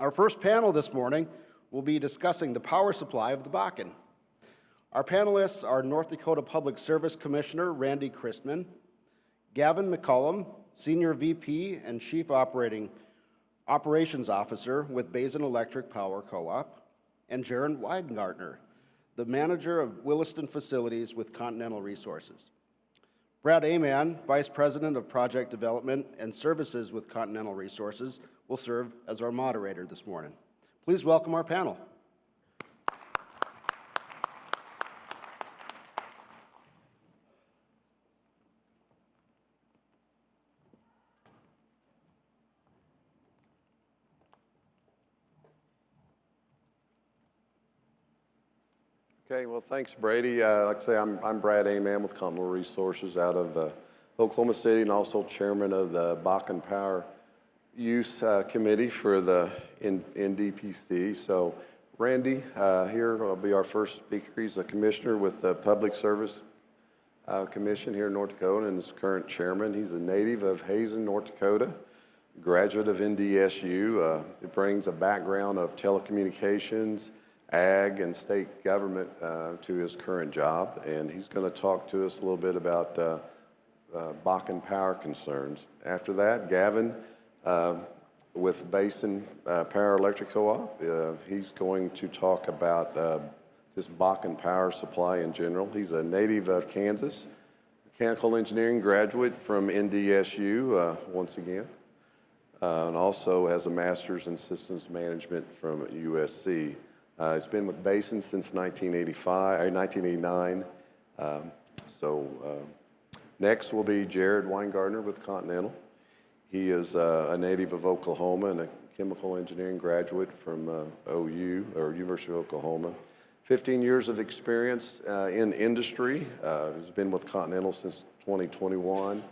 Our first panel this morning will be discussing the power supply of the Bakken. Our panelists are North Dakota Public Service Commissioner Randy Christmann, Gavin McCollam, Senior VP and Chief Operations Officer with Basin Electric Power Co-op, and Jaron Weingartner, the Manager of Williston Facilities with Continental Resources. Brad Aman, Vice President of Project Development and Services with Continental Resources, will serve as our moderator this morning. Please welcome our panel. Okay, well, thanks, Brady. Like I say, I'm Brad Aman with Continental Resources out of Oklahoma City, and also chairman of the Bakken Power Use Committee for the NDPC. So Randy here will be our first speaker. He's a commissioner with the Public Service Commission here in North Dakota and is current chairman. He's a native of Hazen, North Dakota, graduate of NDSU. He brings a background of telecommunications, ag, and state government to his current job, and he's going to talk to us a little bit about Bakken power concerns. After that, Gavin with Basin Power Electric Co-op, he's going to talk about this Bakken power supply in general. He's a native of Kansas, mechanical engineering graduate from NDSU once again, and also has a master's in systems management from USC. He's been with Basin since 1989. Next will be Jared Weingartner with Continental. He is a native of Oklahoma and a chemical engineering graduate from OU, or University of Oklahoma. 15 years of experience in industry. He's been with Continental since 2021.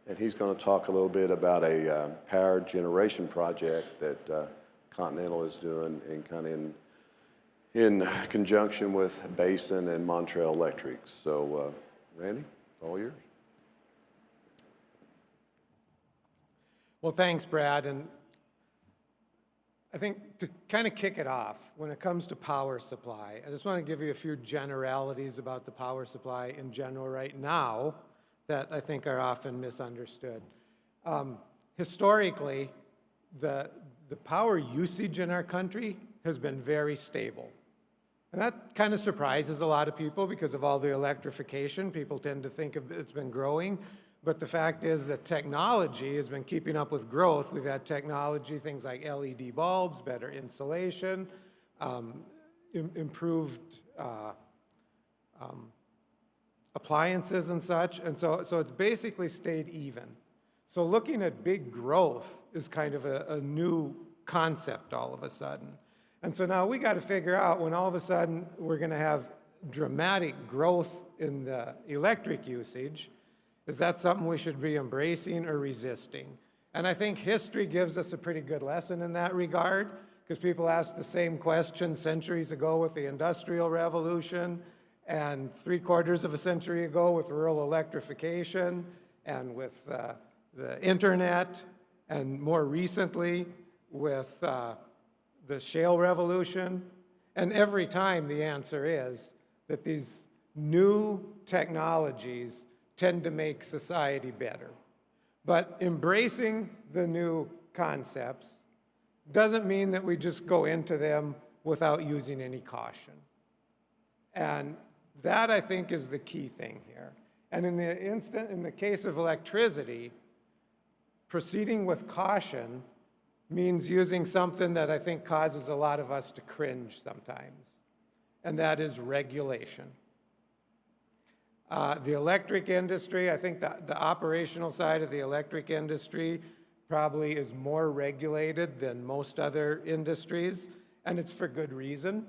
And he's going to talk a little bit about a power generation project that Continental is doing in conjunction with Basin and Montreal Electric. So, Randy, all yours. Well, thanks, Brad. And I think to kind of kick it off, when it comes to power supply, I just want to give you a few generalities about the power supply in general right now that I think are often misunderstood. Historically, the power usage in our country has been very stable. And that kind of surprises a lot of people because of all the electrification. People tend to think it's been growing. But the fact is that technology has been keeping up with growth. We've had technology, things like LED bulbs, better insulation, improved appliances and such. And so it's basically stayed even. So looking at big growth is kind of a new concept all of a sudden. And so now we got to figure out when all of a sudden we're going to have dramatic growth in the electric usage, is that something we should be embracing or resisting? And I think history gives us a pretty good lesson in that regard, because people asked the same question centuries ago with the Industrial Revolution, and 3/4 of a century ago with rural electrification, and with the internet, and more recently with the shale revolution. And every time the answer is that these new technologies tend to make society better. But embracing the new concepts doesn't mean that we just go into them without using any caution. And that, I think, is the key thing here. And in the case of electricity, proceeding with caution means using something that I think causes a lot of us to cringe sometimes, and that is regulation. The electric industry, I think the operational side of the electric industry probably is more regulated than most other industries, and it's for good reason.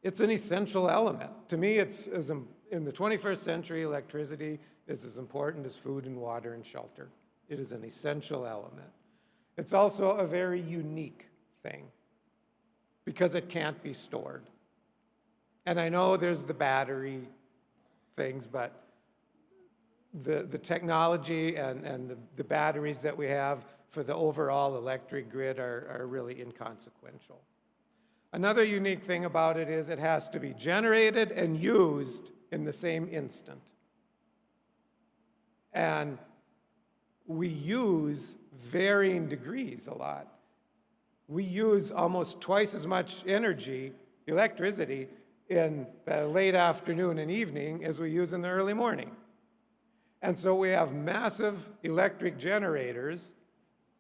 It's an essential element. To me, in the 21st century, electricity is as important as food and water and shelter. It is an essential element. It's also a very unique thing because it can't be stored. And I know there's the battery things, but the technology and the batteries that we have for the overall electric grid are really inconsequential. Another unique thing about it is it has to be generated and used in the same instant. And we use varying degrees a lot. We use almost twice as much energy, electricity, in the late afternoon and evening as we use in the early morning. And so we have massive electric generators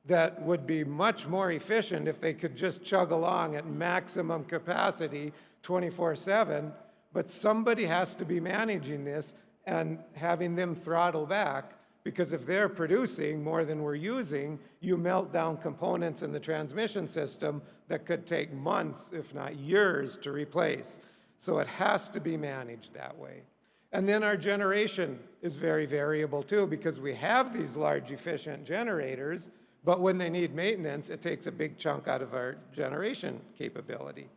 that would be much more efficient if they could just chug along at maximum capacity 24/7, but somebody has to be managing this and having them throttle back, because if they're producing more than we're using, you melt down components in the transmission system that could take months, if not years, to replace. So it has to be managed that way. And then our generation is very variable too, because we have these large efficient generators, but when they need maintenance, it takes a big chunk out of our generation capability.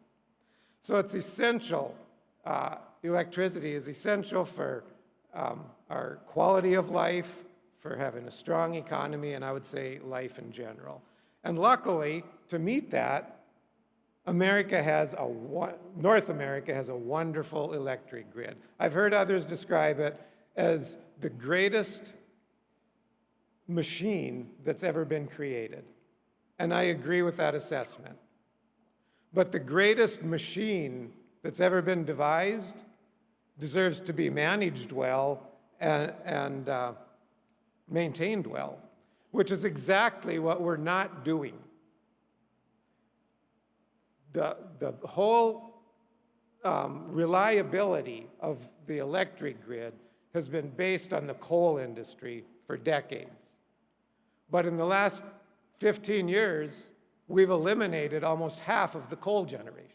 So it's essential, electricity is essential for our quality of life, for having a strong economy, and I would say life in general. And luckily, to meet that, North America has a wonderful electric grid. I've heard others describe it as the greatest machine that's ever been created. And I agree with that assessment. But the greatest machine that's ever been devised deserves to be managed well and maintained well, which is exactly what we're not doing. The whole reliability of the electric grid has been based on the coal industry for decades. But in the last 15 years, we've eliminated almost half of the coal generation.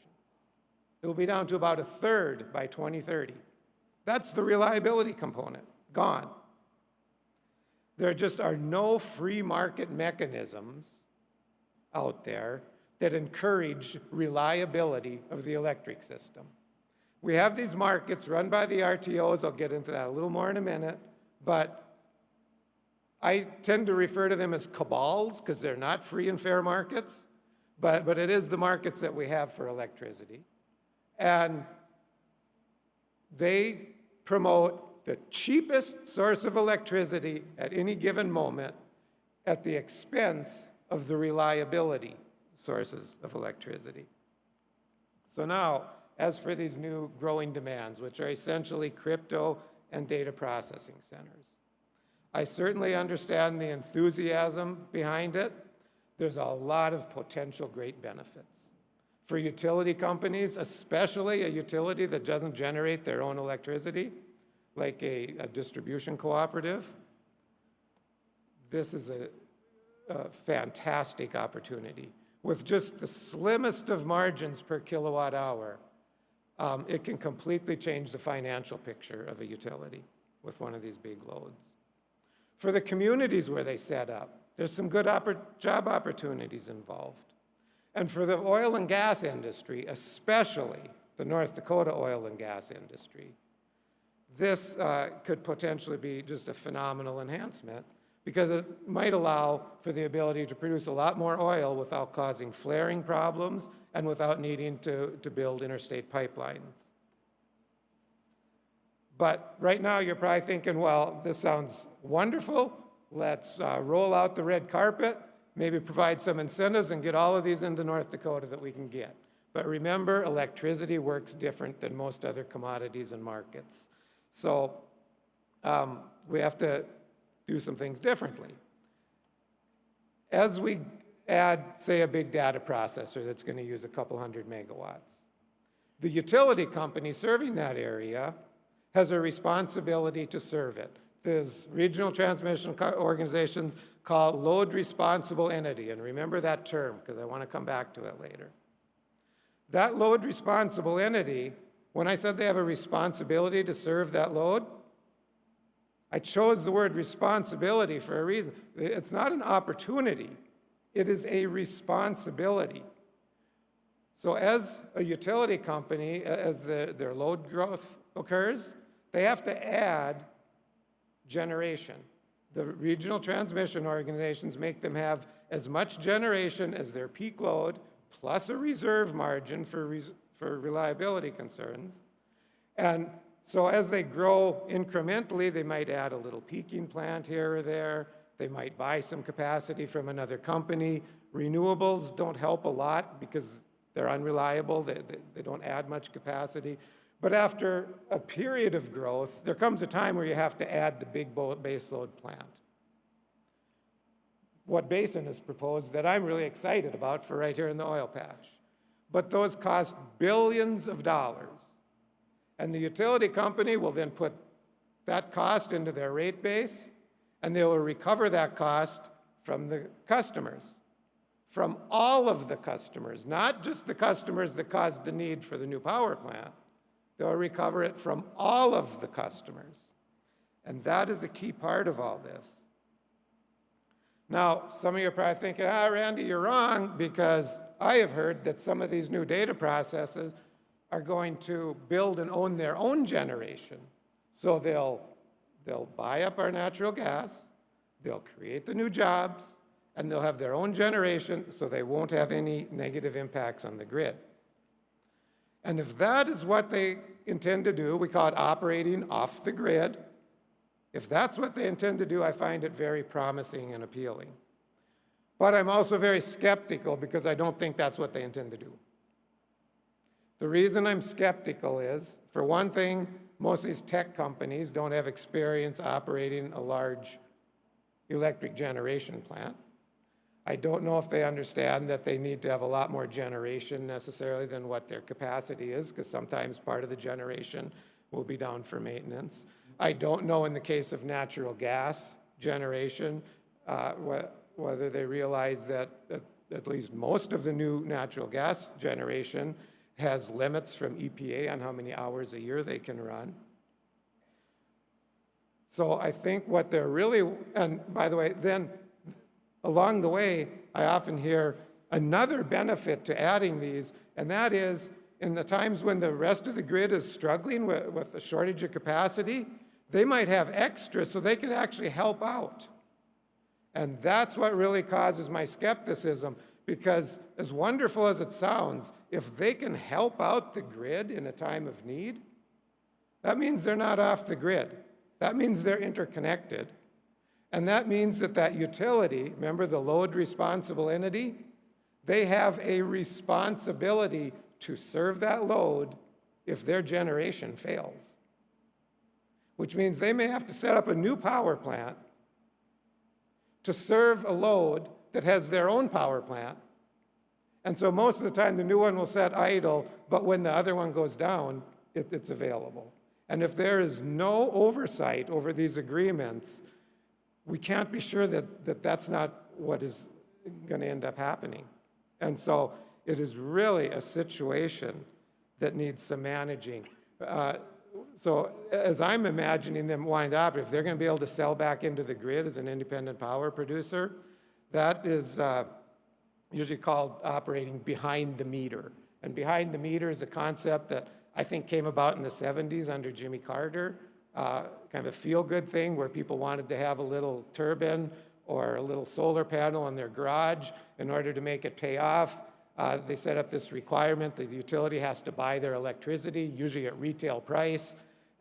It'll be down to about a third by 2030. That's the reliability component, gone. There just are no free market mechanisms out there that encourage reliability of the electric system. We have these markets run by the RTOs. I'll get into that a little more in a minute, but I tend to refer to them as cabals because they're not free and fair markets, but it is the markets that we have for electricity. And they promote the cheapest source of electricity at any given moment at the expense of the reliability sources of electricity. So now, as for these new growing demands, which are essentially crypto and data processing centers, I certainly understand the enthusiasm behind it. There's a lot of potential great benefits. For utility companies, especially a utility that doesn't generate their own electricity, like a distribution cooperative, this is a fantastic opportunity. With just the slimmest of margins per kilowatt hour, it can completely change the financial picture of a utility with one of these big loads. For the communities where they set up, there's some good job opportunities involved. And for the oil and gas industry, especially the North Dakota oil and gas industry, this could potentially be just a phenomenal enhancement because it might allow for the ability to produce a lot more oil without causing flaring problems and without needing to build interstate pipelines. But right now you're probably thinking, well, this sounds wonderful. Let's roll out the red carpet, maybe provide some incentives and get all of these into North Dakota that we can get. But remember, electricity works different than most other commodities and markets. So we have to do some things differently. As we add, say, a big data processor that's going to use a couple hundred megawatts, the utility company serving that area has a responsibility to serve it. There's regional transmission organizations called load responsible entity, and remember that term because I want to come back to it later. That load responsible entity, when I said they have a responsibility to serve that load, I chose the word responsibility for a reason. It's not an opportunity, it is a responsibility. So as a utility company, as their load growth occurs, they have to add generation. The regional transmission organizations make them have as much generation as their peak load, plus a reserve margin for reliability concerns. And so as they grow incrementally, they might add a little peaking plant here or there. They might buy some capacity from another company. Renewables don't help a lot because they're unreliable. They don't add much capacity. But after a period of growth, there comes a time where you have to add the big baseload plant. What Basin has proposed that I'm really excited about for right here in the oil patch. But those cost billions of dollars. And the utility company will then put that cost into their rate base, and they will recover that cost from the customers, from all of the customers, not just the customers that caused the need for the new power plant. They'll recover it from all of the customers. And that is a key part of all this. Now, some of you are probably thinking, Randy, you're wrong, because I have heard that some of these new data processes are going to build and own their own generation. So they'll buy up our natural gas, they'll create the new jobs, and they'll have their own generation, so they won't have any negative impacts on the grid. And if that is what they intend to do, we call it operating off the grid. If that's what they intend to do, I find it very promising and appealing. But I'm also very skeptical because I don't think that's what they intend to do. The reason I'm skeptical is, for one thing, most of these tech companies don't have experience operating a large electric generation plant. I don't know if they understand that they need to have a lot more generation necessarily than what their capacity is, because sometimes part of the generation will be down for maintenance. I don't know in the case of natural gas generation whether they realize that at least most of the new natural gas generation has limits from EPA on how many hours a year they can run. So I think what they're really, and by the way, then along the way, I often hear another benefit to adding these, and that is in the times when the rest of the grid is struggling with a shortage of capacity, they might have extra so they can actually help out. And that's what really causes my skepticism, because as wonderful as it sounds, if they can help out the grid in a time of need, that means they're not off the grid. That means they're interconnected. And that means that utility, remember the load responsible entity, they have a responsibility to serve that load if their generation fails. Which means they may have to set up a new power plant to serve a load that has their own power plant. And so most of the time the new one will set idle, but when the other one goes down, it's available. And if there is no oversight over these agreements, we can't be sure that that's not what is going to end up happening. And so it is really a situation that needs some managing. So as I'm imagining them wanting to operate, if they're going to be able to sell back into the grid as an independent power producer, that is usually called operating behind the meter. And behind the meter is a concept that I think came about in the 70s under Jimmy Carter, kind of a feel-good thing where people wanted to have a little turbine or a little solar panel in their garage in order to make it pay off. They set up this requirement that the utility has to buy their electricity, usually at retail price.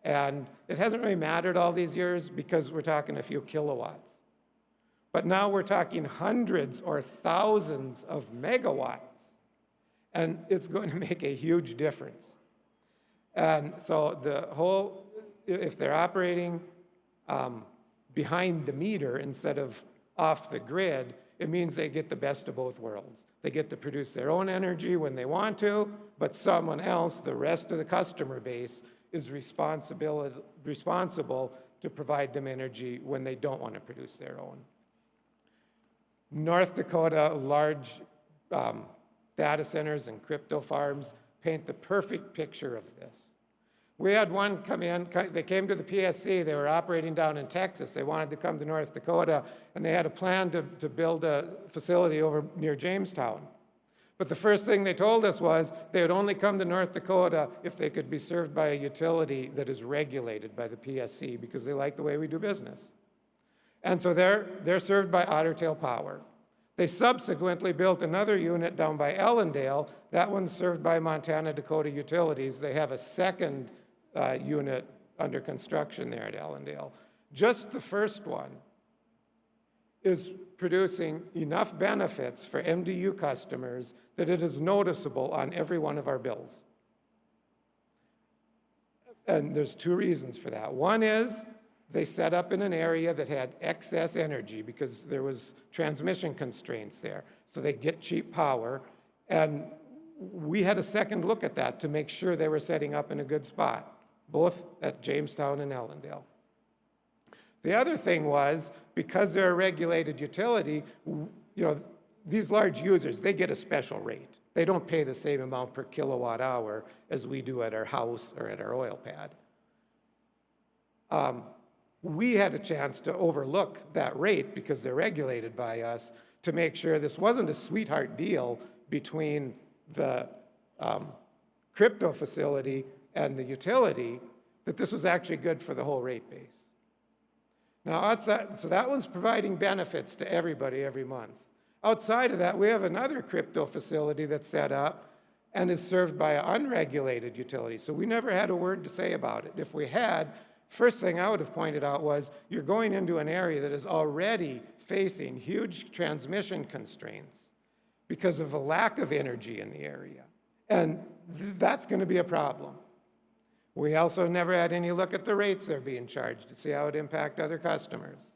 And it hasn't really mattered all these years because we're talking a few kilowatts. But now we're talking hundreds or thousands of megawatts. And it's going to make a huge difference. And so the whole, if they're operating behind the meter instead of off the grid, it means they get the best of both worlds. They get to produce their own energy when they want to, but someone else, the rest of the customer base, is responsible to provide them energy when they don't want to produce their own. North Dakota, large data centers and crypto farms paint the perfect picture of this. We had one come in, they came to the PSC, they were operating down in Texas. They wanted to come to North Dakota, and they had a plan to build a facility over near Jamestown. But the first thing they told us was they would only come to North Dakota if they could be served by a utility that is regulated by the PSC because they like the way we do business. And so they're served by Otter Tail Power. They subsequently built another unit down by Ellendale. That one's served by Montana Dakota Utilities. They have a second unit under construction there at Ellendale. Just the first one is producing enough benefits for MDU customers that it is noticeable on every one of our bills. And there's two reasons for that. One is they set up in an area that had excess energy because there was transmission constraints there. So they get cheap power. And we had a second look at that to make sure they were setting up in a good spot, both at Jamestown and Ellendale. The other thing was, because they're a regulated utility, these large users, they get a special rate. They don't pay the same amount per kilowatt hour as we do at our house or at our oil pad. We had a chance to overlook that rate because they're regulated by us to make sure this wasn't a sweetheart deal between the crypto facility and the utility, that this was actually good for the whole rate base. Now, outside, so that one's providing benefits to everybody every month. Outside of that, we have another crypto facility that's set up and is served by an unregulated utility. So we never had a word to say about it. If we had, first thing I would have pointed out was you're going into an area that is already facing huge transmission constraints because of a lack of energy in the area. And that's going to be a problem. We also never had any look at the rates they're being charged to see how it impact other customers.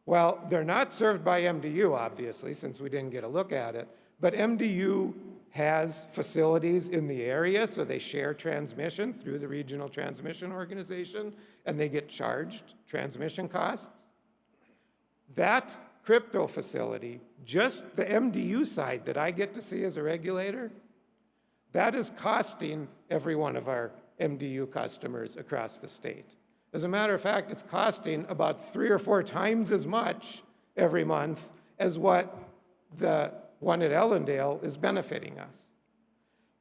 Well, they're not served by MDU, obviously, since we didn't get a look at it, but MDU has facilities in the area, so they share transmission through the Regional Transmission Organization, and they get charged transmission costs. That crypto facility, just the MDU side that I get to see as a regulator, that is costing every one of our MDU customers across the state. As a matter of fact, it's costing about 3 or 4 times as much every month as what the one at Ellendale is benefiting us.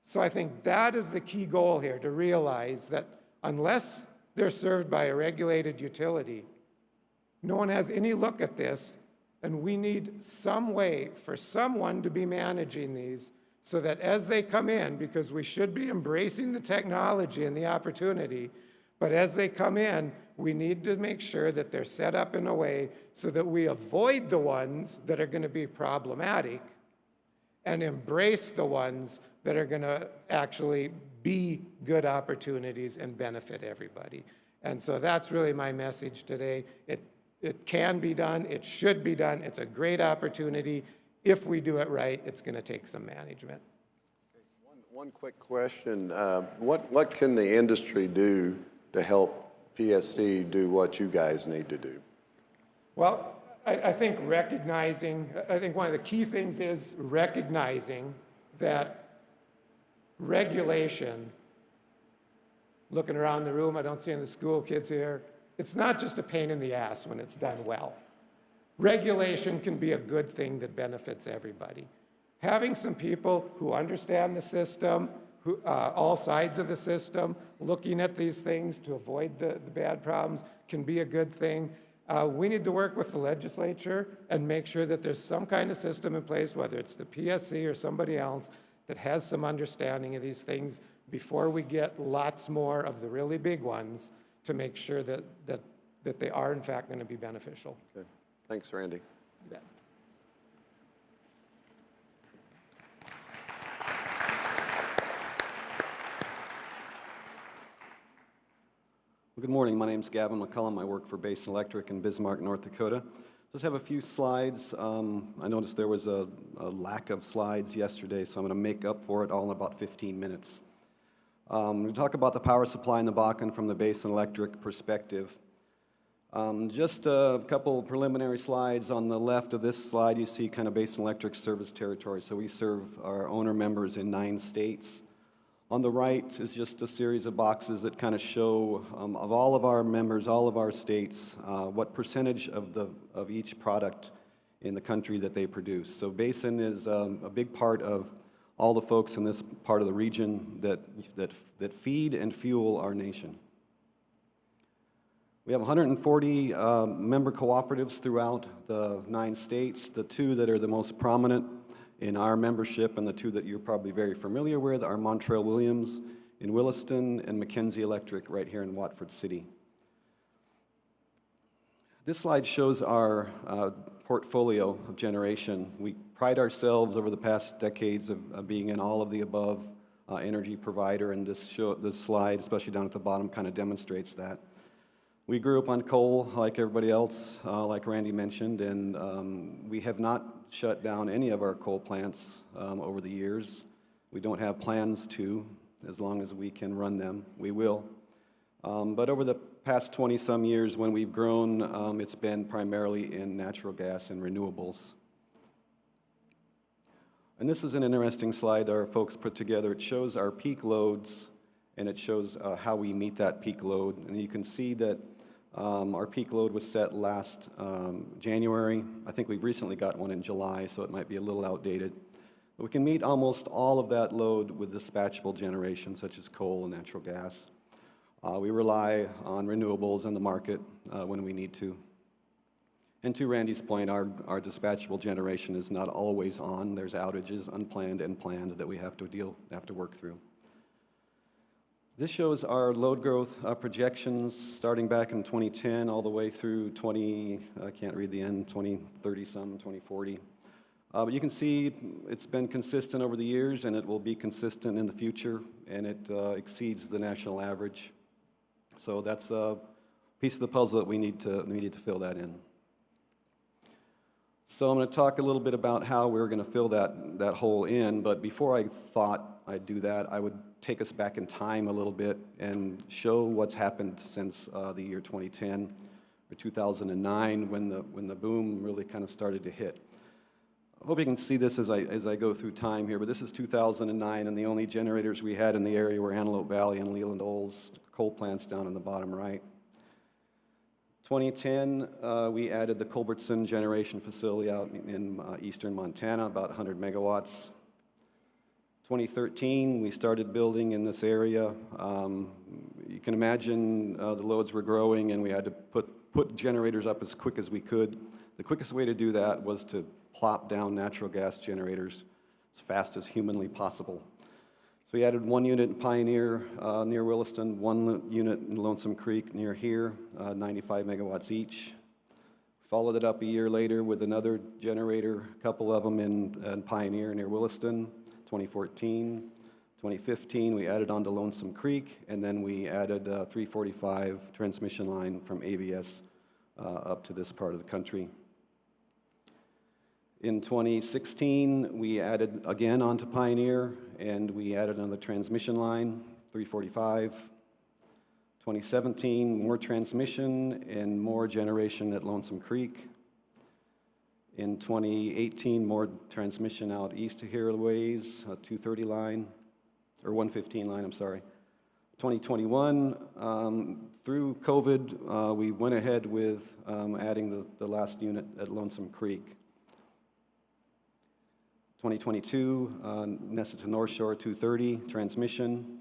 So I think that is the key goal here, to realize that unless they're served by a regulated utility, no one has any look at this, and we need some way for someone to be managing these so that as they come in, because we should be embracing the technology and the opportunity, but as they come in, we need to make sure that they're set up in a way so that we avoid the ones that are going to be problematic and embrace the ones that are going to actually be good opportunities and benefit everybody. And so that's really my message today. It can be done. It should be done. It's a great opportunity. If we do it right, it's going to take some management. One quick question. What can the industry do to help PSC do what you guys need to do? Well, I think one of the key things is recognizing that regulation, looking around the room, I don't see any of the school kids here, it's not just a pain in the ass when it's done well. Regulation can be a good thing that benefits everybody. Having some people who understand the system, all sides of the system, looking at these things to avoid the bad problems can be a good thing. We need to work with the legislature and make sure that there's some kind of system in place, whether it's the PSC or somebody else, that has some understanding of these things before we get lots more of the really big ones to make sure that they are in fact going to be beneficial. Okay. Thanks, Randy. You bet. Well, good morning. My name is Gavin McCollam. I work for Basin Electric in Bismarck, North Dakota. Just have a few slides. I noticed there was a lack of slides yesterday, so I'm going to make up for it all in about 15 minutes. We talk about the power supply in the Bakken from the Basin Electric perspective. Just a couple preliminary slides. On the left of this slide, you see kind of Basin Electric service territory. So we serve our owner members in 9 states. On the right is just a series of boxes that kind of show of all of our members, all of our states, what percentage of each product in the country that they produce. So Basin is a big part of all the folks in this part of the region that feed and fuel our nation. We have 140 member cooperatives throughout the 9 states. The 2 that are the most prominent in our membership and the 2 that you're probably very familiar with are Montreal Williams in Williston and McKenzie Electric right here in Watford City. This slide shows our portfolio of generation. We pride ourselves over the past decades of being an all of the above energy provider, and this slide, especially down at the bottom, kind of demonstrates that. We grew up on coal like everybody else, like Randy mentioned, and we have not shut down any of our coal plants over the years. We don't have plans to. As long as we can run them, we will. But over the past 20-some years, when we've grown, it's been primarily in natural gas and renewables. And this is an interesting slide our folks put together. It shows our peak loads, and it shows how we meet that peak load. And you can see that our peak load was set last January. I think we've recently got one in July, so it might be a little outdated. But we can meet almost all of that load with dispatchable generation, such as coal and natural gas. We rely on renewables in the market when we need to. And to Randy's point, our dispatchable generation is not always on. There's outages, unplanned and planned, that we have to work through. This shows our load growth projections starting back in 2010 all the way through 2030-some, 2040. But you can see it's been consistent over the years, and it will be consistent in the future, and it exceeds the national average. So that's a piece of the puzzle that we need to fill that in. So I'm going to talk a little bit about how we're going to fill that hole in, but before I thought I'd do that, I would take us back in time a little bit and show what's happened since the year 2010 or 2009 when the boom really kind of started to hit. I hope you can see this as I go through time here, but this is 2009, and the only generators we had in the area were Antelope Valley and Leland Olds coal plants down in the bottom right. 2010, we added the Culbertson generation facility out in eastern Montana, about 100 megawatts. 2013, we started building in this area. You can imagine the loads were growing, and we had to put generators up as quick as we could. The quickest way to do that was to plop down natural gas generators as fast as humanly possible. So we added 1 unit in Pioneer near Williston, 1 unit in Lonesome Creek near here, 95 megawatts each. Followed it up a year later with another generator, a couple of them in Pioneer near Williston, 2014. 2015, we added on to Lonesome Creek, and then we added a 345 transmission line from AVS up to this part of the country. In 2016, we added again onto Pioneer, and we added another transmission line, 345. 2017, more transmission and more generation at Lonesome Creek. In 2018, more transmission out east of here a ways, a 230 line, or 115 line, I'm sorry. 2021, through COVID, we went ahead with adding the last unit at Lonesome Creek. 2022, Nessa to North Shore 230 transmission.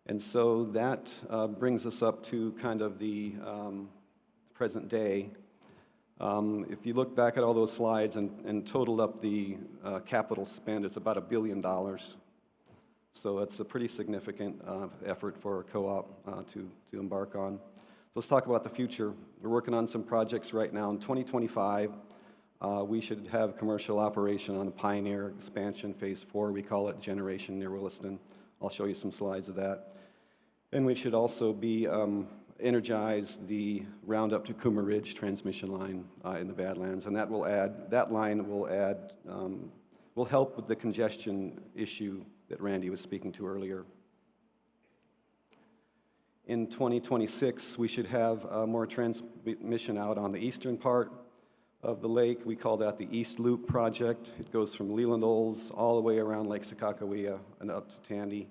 And so that brings us up to kind of the present day. If you look back at all those slides and totaled up the capital spend, it's about $1 billion. So it's a pretty significant effort for a co-op to embark on. So let's talk about the future. We're working on some projects right now. In 2025, we should have commercial operation on the Pioneer expansion phase 4. We call it generation near Williston. I'll show you some slides of that. And we should also be energize the Roundup to Coomer Ridge transmission line in the Badlands, and that line will help with the congestion issue that Randy was speaking to earlier. In 2026, we should have more transmission out on the eastern part of the lake. We call that the East Loop project. It goes from Leland Olds all the way around Lake Sakakawea and up to Tandy.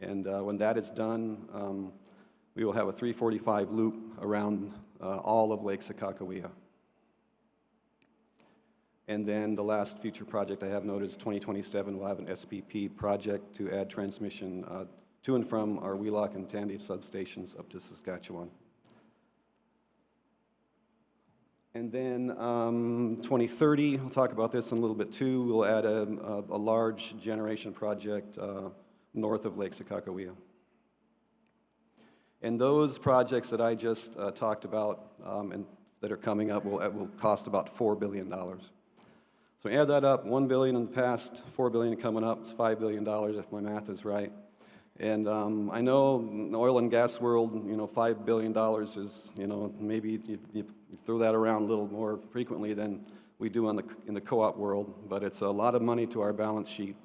And when that is done, we will have a 345 loop around all of Lake Sakakawea. And then the last future project I have noted is 2027. We'll have an SPP project to add transmission to and from our Wheelock and Tandy substations up to Saskatchewan. And then 2030, we'll talk about this in a little bit too. We'll add a large generation project north of Lake Sakakawea. And those projects that I just talked about and that are coming up will cost about $4 billion. So add that up, $1 billion in the past, $4 billion coming up, it's $5 billion if my math is right. And I know in the oil and gas world, $5 billion is, maybe you throw that around a little more frequently than we do in the co-op world, but it's a lot of money to our balance sheet,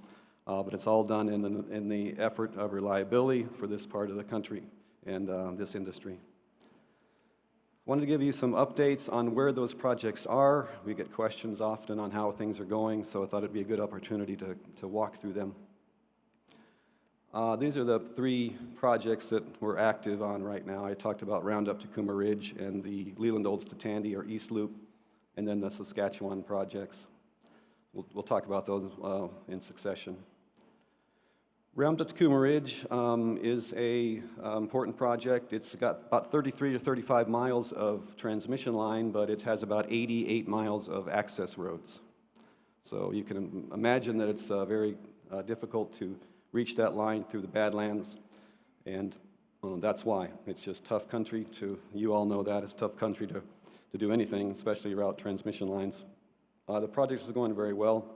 but it's all done in the effort of reliability for this part of the country and this industry. I wanted to give you some updates on where those projects are. We get questions often on how things are going, so I thought it'd be a good opportunity to walk through them. These are the 3 projects that we're active on right now. I talked about Roundup to Cooma Ridge and the Leland Olds to Tandy, or East Loop, and then the Saskatchewan projects. We'll talk about those in succession. Roundup to Cooma Ridge is a important project. It's got about 33 to 35 miles of transmission line, but it has about 88 miles of access roads. So you can imagine that it's very difficult to reach that line through the Badlands, and that's why. It's just tough country you all know that, it's tough country to do anything, especially route transmission lines. The project is going very well.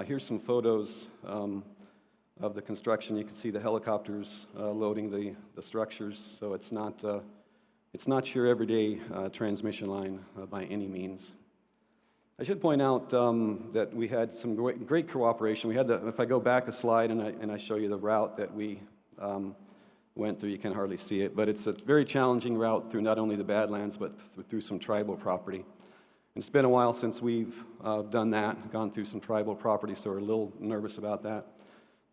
Here's some photos of the construction. You can see the helicopters loading the structures, so it's not your everyday transmission line by any means. I should point out that we had some great cooperation. We had if I go back a slide and I show you the route that we went through, you can hardly see it, but it's a very challenging route through not only the Badlands, but through some tribal property. And it's been a while since we've done that, gone through some tribal property, so we're a little nervous about that.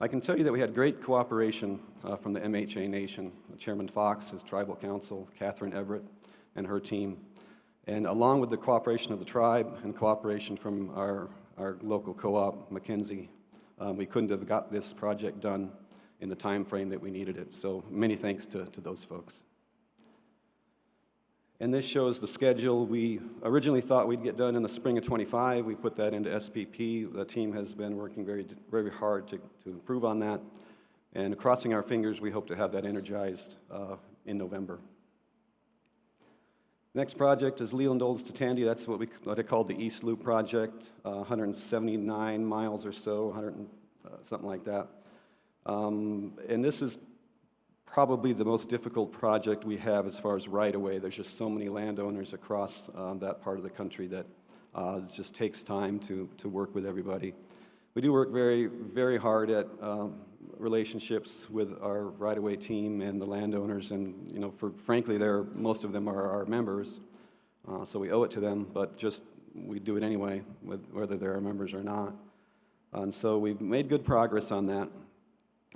I can tell you that we had great cooperation from the MHA Nation, Chairman Fox, his tribal council, Catherine Everett, and her team. And along with the cooperation of the tribe and cooperation from our local co-op, Mackenzie, we couldn't have got this project done in the time frame that we needed it. So many thanks to those folks. And this shows the schedule. We originally thought we'd get done in the spring of '25. We put that into SPP. The team has been working very, very hard to improve on that. And crossing our fingers, we hope to have that energized in November. Next project is Leland Olds to Tandy. That's what I call the East Loop project, 179 miles or so, something like that. And this is probably the most difficult project we have as far as right-of-way. There's just so many landowners across that part of the country that it just takes time to work with everybody. We do work very, very hard at relationships with our right-of-way team and the landowners, and frankly, most of them are our members, so we owe it to them. But we do it anyway, whether they're our members or not. And so we've made good progress on that.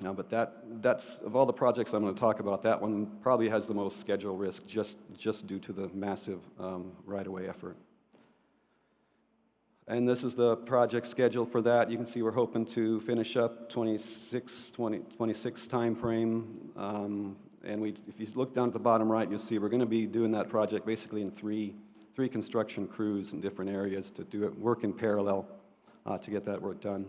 But that's of all the projects I'm going to talk about, that one probably has the most schedule risk, just due to the massive right-of-way effort. And this is the project schedule for that. You can see we're hoping to finish up 26 time frame. And if you look down at the bottom right, you'll see we're going to be doing that project basically in three construction crews in different areas to do it, work in parallel to get that work done.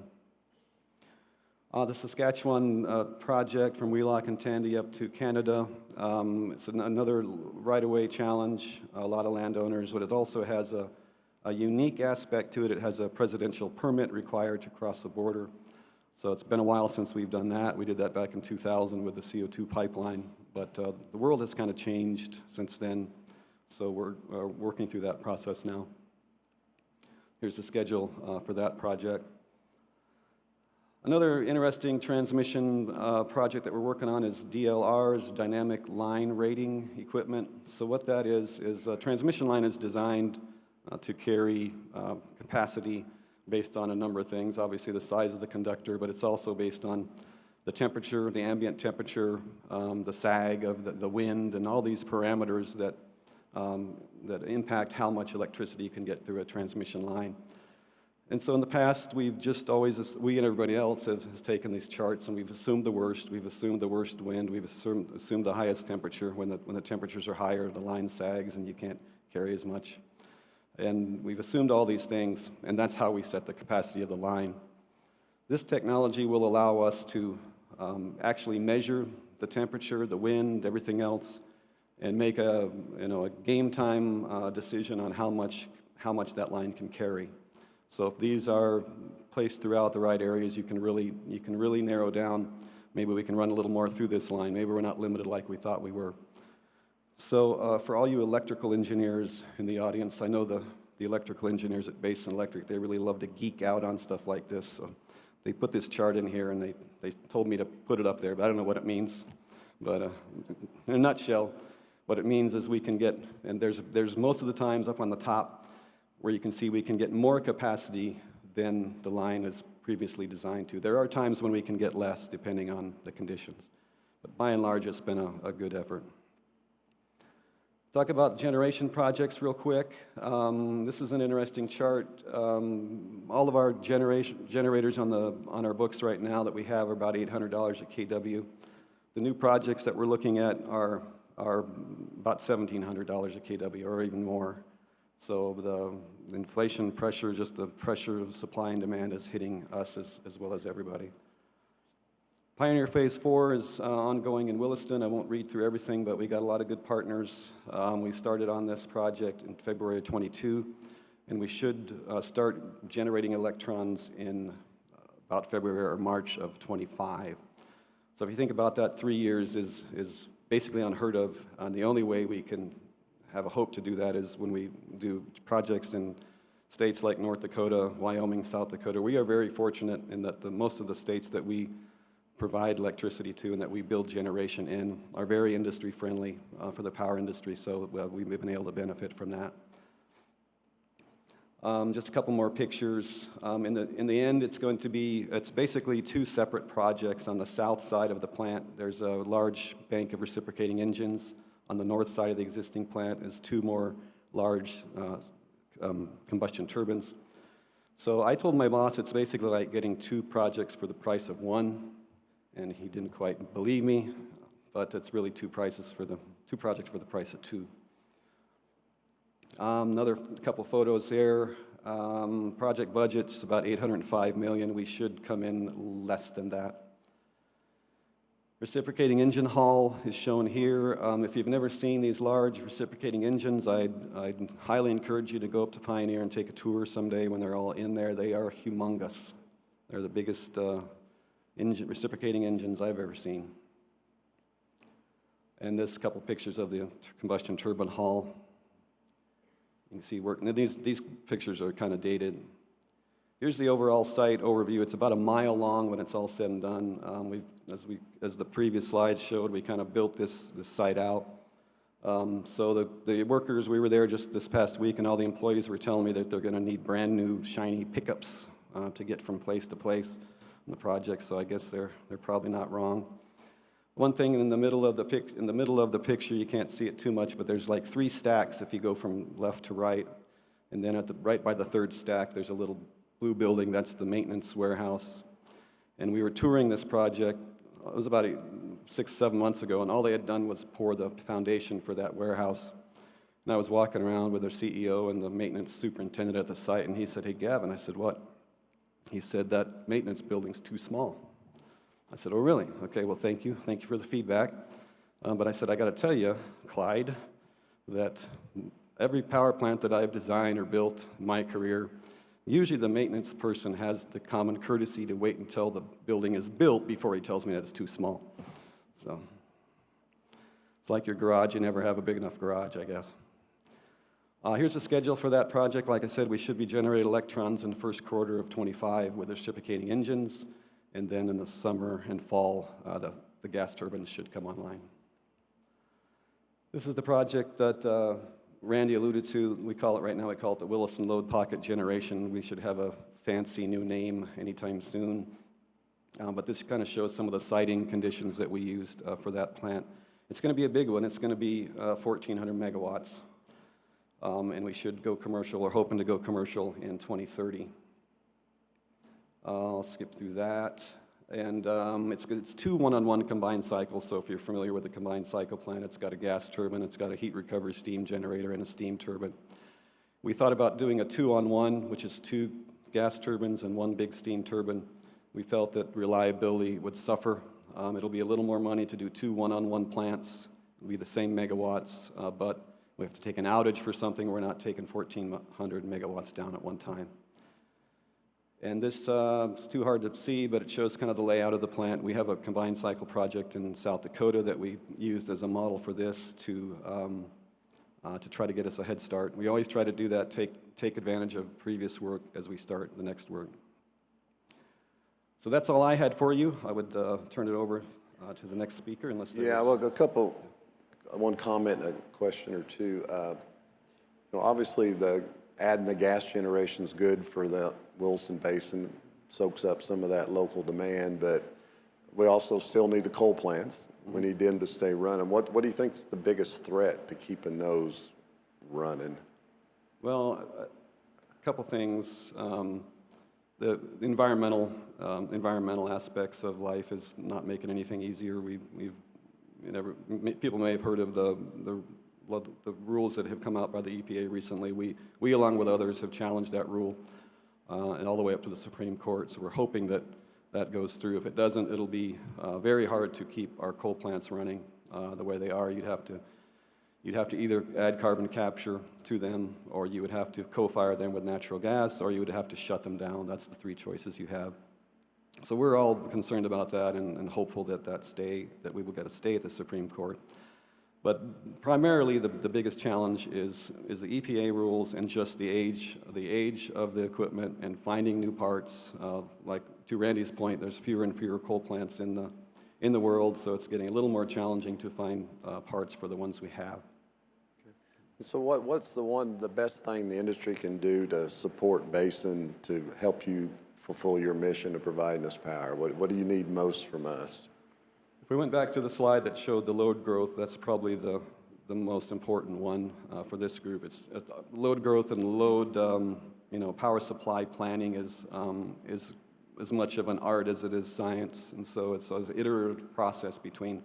The Saskatchewan project from Wheelock and Tandy up to Canada, it's another right-of-way challenge, a lot of landowners, but it also has a unique aspect to it. It has a presidential permit required to cross the border. So it's been a while since we've done that. We did that back in 2000 with the CO2 pipeline, but the world has kind of changed since then, so we're working through that process now. Here's the schedule for that project. Another interesting transmission project that we're working on is DLRs, Dynamic Line Rating Equipment. So what that is a transmission line is designed to carry capacity based on a number of things. Obviously the size of the conductor, but it's also based on the temperature, the ambient temperature, the sag of the wind, and all these parameters that impact how much electricity you can get through a transmission line. And so in the past, we and everybody else have taken these charts and we've assumed the worst. We've assumed the worst wind. We've assumed the highest temperature. When the temperatures are higher, the line sags and you carry as much. And we've assumed all these things, and that's how we set the capacity of the line. This technology will allow us to actually measure the temperature, the wind, everything else, and make a game time decision on how much that line can carry. So if these are placed throughout the right areas, you can really narrow down. Maybe we can run a little more through this line. Maybe we're not limited like we thought we were. So for all you electrical engineers in the audience, I know the electrical engineers at Basin Electric, they really love to geek out on stuff like this. So they put this chart in here, and they told me to put it up there, but I don't know what it means. But in a nutshell, what it means is we can get, and there's most of the times up on the top where you can see we can get more capacity than the line is previously designed to. There are times when we can get less depending on the conditions, but by and large it's been a good effort. Talk about generation projects real quick. This is an interesting chart. All of our generators on our books right now that we have are about $800 a kW. The new projects that we're looking at are about $1,700 a kW or even more. So the inflation pressure, just the pressure of supply and demand is hitting us as well as everybody. Pioneer Phase 4 is ongoing in Williston. I won't read through everything, but we got a lot of good partners. We started on this project in February of 22, and we should start generating electrons in about February or March of 25. So if you think about that, 3 years is basically unheard of. The only way we can have a hope to do that is when we do projects in states like North Dakota, Wyoming, South Dakota. We are very fortunate in that most of the states that we provide electricity to and that we build generation in are very industry friendly for the power industry, so we've been able to benefit from that. Just a couple more pictures. In the end, it's basically two separate projects. On the south side of the plant, there's a large bank of reciprocating engines. On the north side of the existing plant is two more large combustion turbines. So I told my boss it's basically like getting two projects for the price of one, and he didn't quite believe me, but it's really two projects for the price of two. Another couple photos there. Project budget's about $805 million. We should come in less than that. Reciprocating engine hall is shown here. If you've never seen these large reciprocating engines, I'd highly encourage you to go up to Pioneer and take a tour someday when they're all in there. They are humongous. They're the biggest reciprocating engines I've ever seen. And this couple pictures of the combustion turbine hall. You can see work. Now these pictures are kind of dated. Here's the overall site overview. It's about a mile long when it's all said and done. As the previous slides showed, we kind of built this site out. So the workers, we were there just this past week, and all the employees were telling me that they're going to need brand new shiny pickups to get from place to place on the project. So I guess they're probably not wrong. One thing in the middle of the picture, you can't see it too much, but there's like 3 stacks if you go from left to right, and then right by the 3rd stack, there's a little blue building. That's the maintenance warehouse. And we were touring this project. It was about 6-7 months ago, and all they had done was pour the foundation for that warehouse. And I was walking around with their CEO and the maintenance superintendent at the site, and he said, "Hey, Gavin." I said, "What?" He said, "That maintenance building's too small." I said, "Oh, really? Okay, well, thank you. Thank you for the feedback." But I said, "I got to tell you, Clyde, that every power plant that I've designed or built in my career, usually the maintenance person has the common courtesy to wait until the building is built before he tells me that it's too small." So it's like your garage. You never have a big enough garage, I guess. Here's the schedule for that project. Like I said, we should be generating electrons in the first quarter of 25 with reciprocating engines. And then in the summer and fall, the gas turbines should come online. This is the project that Randy alluded to. We call it the Williston Load Pocket Generation. We should have a fancy new name anytime soon. But this kind of shows some of the siting conditions that we used for that plant. It's going to be a big one. It's going to be 1,400 megawatts. And we should go commercial, or hoping to go commercial in 2030. I'll skip through that. And it's two one-on-one combined cycles, so if you're familiar with the combined cycle plant, it's got a gas turbine, it's got a heat recovery steam generator, and a steam turbine. We thought about doing a two-on-one, which is two gas turbines and one big steam turbine. We felt that reliability would suffer. It'll be a little more money to do two one-on-one plants. It'll be the same megawatts, but we have to take an outage for something. We're not taking 1,400 megawatts down at one time. And this is too hard to see, but it shows kind of the layout of the plant. We have a combined cycle project in South Dakota that we used as a model for this to try to get us a head start. We always try to do that, take advantage of previous work as we start the next work. So that's all I had for you. I would turn it over to the next speaker unless there's... Yeah, well, one comment and a question or two. Obviously adding the gas generation is good for the Williston Basin, soaks up some of that local demand, but we also still need the coal plants. We need them to stay running. What do you think is the biggest threat to keeping those running? Well, a couple things. The environmental aspects of life is not making anything easier. People may have heard of the rules that have come out by the EPA recently. We along with others, have challenged that rule and all the way up to the Supreme Court. So we're hoping that that goes through. If it doesn't, it'll be very hard to keep our coal plants running the way they are. You'd have to either add carbon capture to them, or you would have to co-fire them with natural gas, or you would have to shut them down. That's the three choices you have. So we're all concerned about that and hopeful that we will get a stay at the Supreme Court. But primarily, the biggest challenge is the EPA rules and just the age of the equipment and finding new parts. Like to Randy's point, there's fewer and fewer coal plants in the world, so it's getting a little more challenging to find parts for the ones we have. So what's the best thing the industry can do to support Basin to help you fulfill your mission of providing us power? What do you need most from us? If we went back to the slide that showed the load growth, that's probably the most important one for this group. It's load growth and load, power supply planning is as much of an art as it is science, and so it's an iterative process between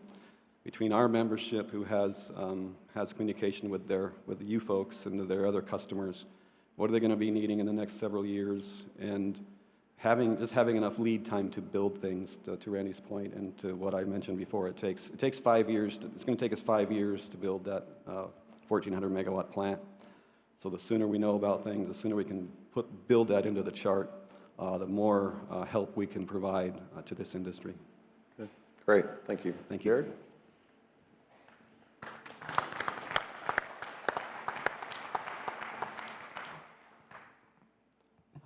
our membership, who has communication with you folks and their other customers. What are they going to be needing in the next several years, and having enough lead time to build things. To Randy's point and to what I mentioned before, it takes 5 years. It's going to take us 5 years to build that 1,400 megawatt plant. So the sooner we know about things, the sooner we can build that into the chart, the more help we can provide to this industry. Good. Great. Thank you. Thank you. Jared?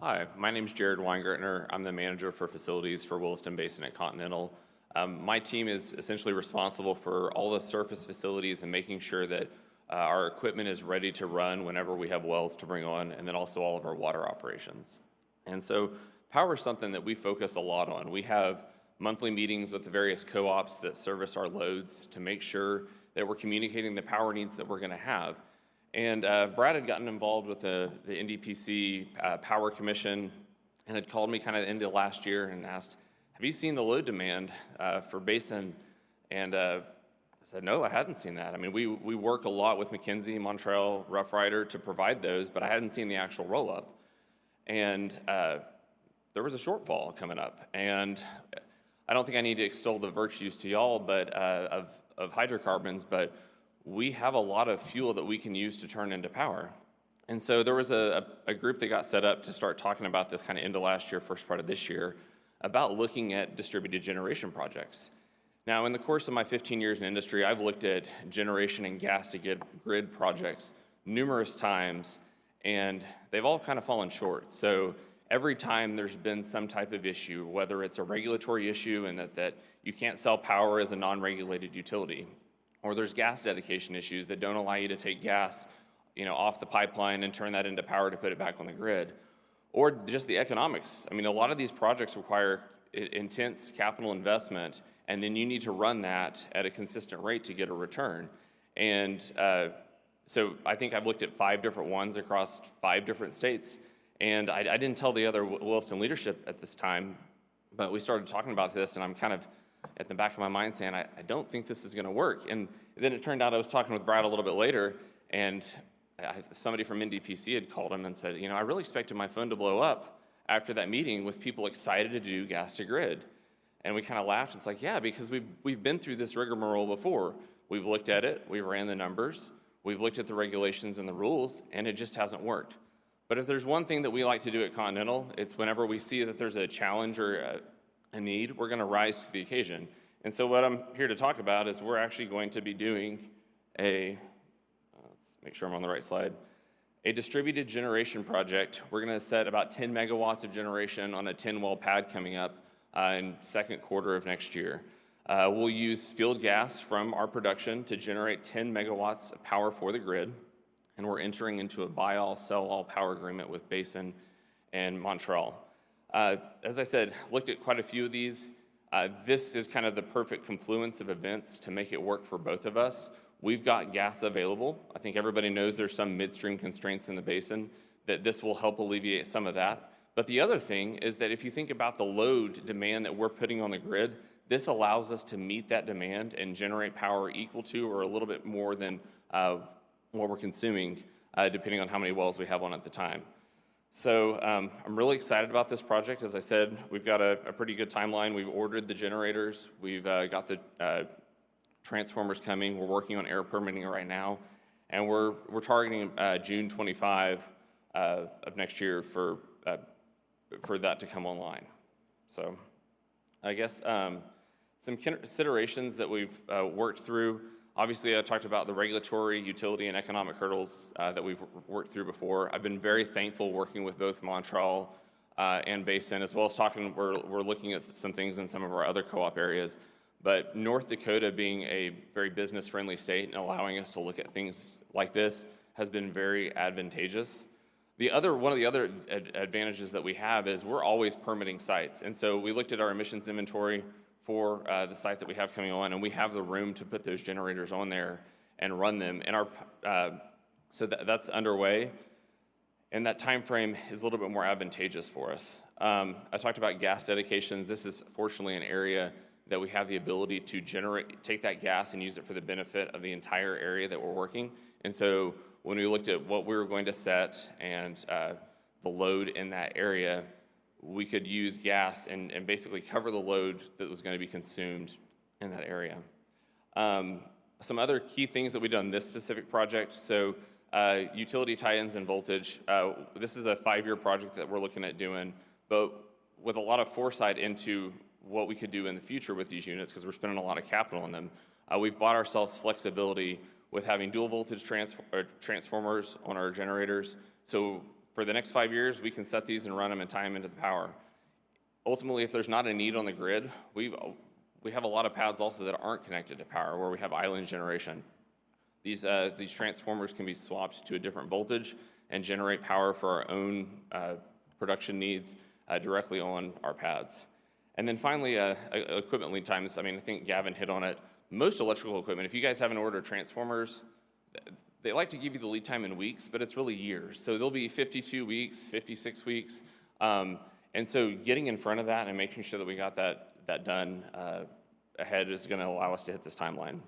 Hi, my name is Jared Weingartner. I'm the manager for facilities for Williston Basin at Continental. My team is essentially responsible for all the surface facilities and making sure that our equipment is ready to run whenever we have wells to bring on, and then also all of our water operations. And so power is something that we focus a lot on. We have monthly meetings with the various co-ops that service our loads to make sure that we're communicating the power needs that we're going to have. And Brad had gotten involved with the NDPC Power Commission and had called me kind of into last year and asked, have you seen the load demand for Basin? And I said, no, I hadn't seen that. I mean, we work a lot with McKinsey, Montreal, Rough Rider to provide those, but I hadn't seen the actual roll-up. And there was a shortfall coming up. And I don't think I need to extol the virtues to y'all but of hydrocarbons, but we have a lot of fuel that we can use to turn into power. And so there was a group that got set up to start talking about this kind of into last year, first part of this year, about looking at distributed generation projects. Now, in the course of my 15 years in industry, I've looked at generation and gas to grid projects numerous times, and they've all kind of fallen short. So every time there's been some type of issue, whether it's a regulatory issue and that you can't sell power as a non-regulated utility, or there's gas dedication issues that don't allow you to take gas, off the pipeline and turn that into power to put it back on the grid, or just the economics. I mean, a lot of these projects require intense capital investment, and then you need to run that at a consistent rate to get a return. And so I think I've looked at 5 different ones across 5 different states, and I didn't tell the other Williston leadership at this time, But we started talking about this, and I'm kind of at the back of my mind saying, I don't think this is going to work. And then it turned out I was talking with Brad a little bit later, and somebody from NDPC had called him and said, I really expected my phone to blow up after that meeting with people excited to do gas to grid. And we kind of laughed. It's like, yeah, because we've been through this rigmarole before. We've looked at it, we've ran the numbers, we've looked at the regulations and the rules, and it just hasn't worked. But if there's one thing that we like to do at Continental, it's whenever we see that there's a challenge or a need, we're going to rise to the occasion. And so what I'm here to talk about is we're actually going to be doing let's make sure I'm on the right slide, a distributed generation project. We're going to set about 10 megawatts of generation on a 10-well pad coming up in second quarter of next year. We'll use field gas from our production to generate 10 megawatts of power for the grid, and we're entering into a buy-all, sell-all power agreement with Basin and Montreal. As I said, looked at quite a few of these. This is kind of the perfect confluence of events to make it work for both of us. We've got gas available. I think everybody knows there's some midstream constraints in the basin, that this will help alleviate some of that. But the other thing is that if you think about the load demand that we're putting on the grid, this allows us to meet that demand and generate power equal to or a little bit more than what we're consuming, depending on how many wells we have on at the time. So I'm really excited about this project. As I said, we've got a pretty good timeline. We've ordered the generators. We've got the transformers coming. We're working on air permitting right now. And we're targeting June 25 of next year for that to come online. So I guess some considerations that we've worked through. Obviously, I talked about the regulatory, utility, and economic hurdles that we've worked through before. I've been very thankful working with both Montreal and Basin, as well as we're looking at some things in some of our other co-op areas. But North Dakota being a very business-friendly state and allowing us to look at things like this has been very advantageous. One of the other advantages that we have is we're always permitting sites. And so we looked at our emissions inventory for the site that we have coming on, and we have the room to put those generators on there and run them. And so that's underway, and that time frame is a little bit more advantageous for us. I talked about gas dedications. This is fortunately an area that we have the ability to take that gas and use it for the benefit of the entire area that we're working. And so when we looked at what we were going to set and the load in that area, we could use gas and basically cover the load that was going to be consumed in that area. Some other key things that we've done in this specific project, so utility tie-ins and voltage. This is a 5-year project that we're looking at doing, but with a lot of foresight into what we could do in the future with these units, because we're spending a lot of capital on them. We've bought ourselves flexibility with having dual voltage transformers on our generators. So for the next 5 years, we can set these and run them and tie them into the power. Ultimately, if there's not a need on the grid, we have a lot of pads also that aren't connected to power, where we have island generation. These transformers can be swapped to a different voltage and generate power for our own production needs directly on our pads. And then finally, equipment lead times. I mean, I think Gavin hit on it. Most electrical equipment, if you guys haven't ordered transformers, they like to give you the lead time in weeks, but it's really years. So they'll be 52 weeks, 56 weeks. And so getting in front of that and making sure that we got that done ahead is going to allow us to hit this timeline.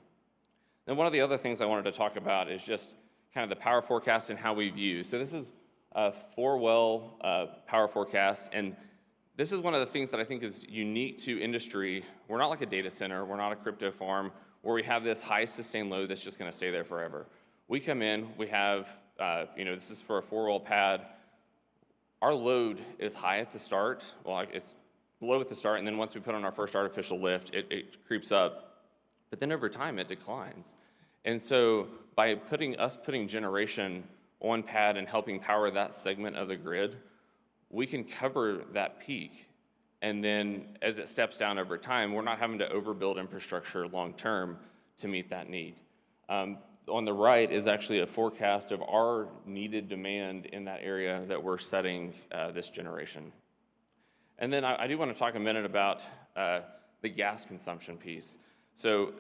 And one of the other things I wanted to talk about is just kind of the power forecast and how we view. So this is a 4-well power forecast, and this is one of the things that I think is unique to industry. We're not like a data center. We're not a crypto farm where we have this high sustained load that's just going to stay there forever. We come in, we have, this is for a 4-well pad. Our load is high at the start. Well, it's low at the start, and then once we put on our first artificial lift, it creeps up. But then over time, it declines. And so by putting generation on pad and helping power that segment of the grid, we can cover that peak. And then as it steps down over time, we're not having to overbuild infrastructure long-term to meet that need. On the right is actually a forecast of our needed demand in that area that we're setting this generation. And then I do want to talk a minute about the gas consumption piece. So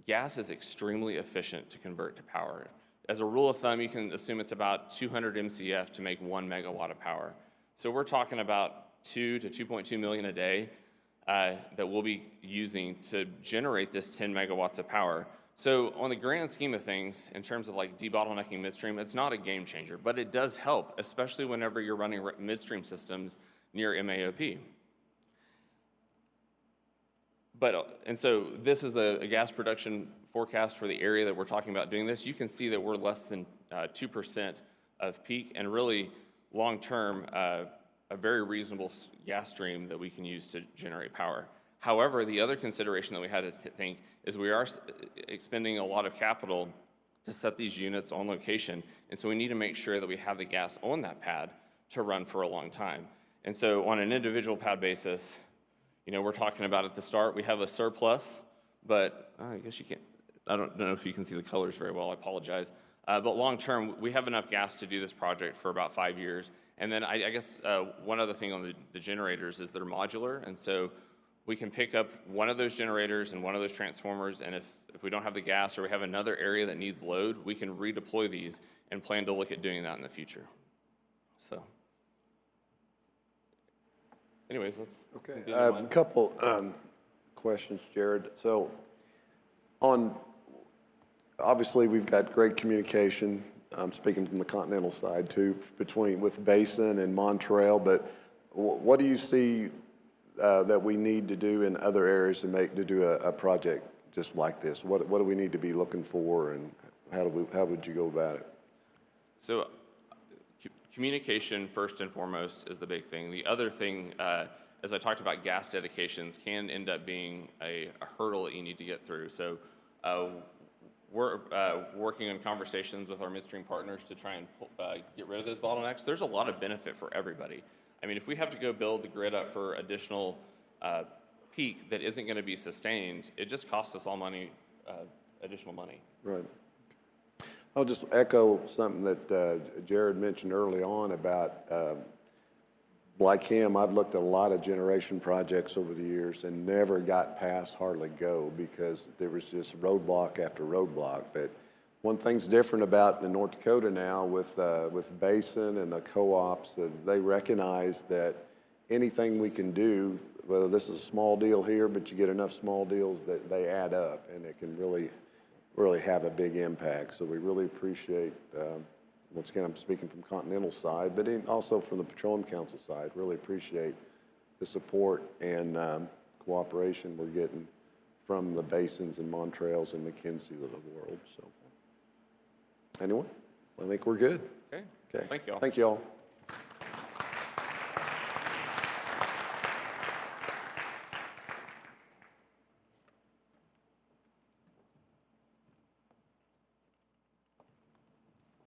gas is extremely efficient to convert to power. As a rule of thumb, you can assume it's about 200 MCF to make 1 megawatt of power. So we're talking about 2 to 2.2 million a day. that we'll be using to generate this 10 megawatts of power. So on the grand scheme of things, in terms of like debottlenecking midstream, it's not a game changer, but it does help, especially whenever you're running midstream systems near MAOP. And so this is a gas production forecast for the area that we're talking about doing this. You can see that we're less than 2% of peak, and really long-term, a very reasonable gas stream that we can use to generate power. However, the other consideration that we had to think is we are expending a lot of capital to set these units on location, and so we need to make sure that we have the gas on that pad to run for a long time. And so on an individual pad basis, you know, we're talking about at the start, we have a surplus, but I guess you can't, I don't know if you can see the colors very well, I apologize. But long term, we have enough gas to do this project for about 5 years. And then I guess one other thing on the generators is they're modular, and so we can pick up one of those generators and one of those transformers, and if we don't have the gas or we have another area that needs load, we can redeploy these and plan to look at doing that in the future. So, anyways, let's... Okay, a couple questions, Jared. So, obviously we've got great communication, I'm speaking from the Continental side too, with Basin and Montreal, but what do you see that we need to do in other areas to do a project just like this? What do we need to be looking for, and how would you go about it? So communication first and foremost is the big thing. The other thing, as I talked about, gas dedications can end up being a hurdle that you need to get through. So we're working on conversations with our midstream partners to try and get rid of those bottlenecks. There's a lot of benefit for everybody. I mean, if we have to go build the grid up for additional peak that isn't going to be sustained, it just costs us all money, additional money. Right. I'll just echo something that Jared mentioned early on about, like him, I've looked at a lot of generation projects over the years and never got past hardly go because there was just roadblock after roadblock. But one thing's different about in North Dakota now with Basin and the co-ops, that they recognize that anything we can do, whether this is a small deal here, but you get enough small deals that they add up and it can really have a big impact. So we really appreciate, once again, I'm speaking from Continental side, but also from the Petroleum Council side, really appreciate the support and cooperation we're getting from the Basins and Montreals and McKinseys of the world. So anyway, I think we're good. Okay. Okay. Thank you all. Thank you all.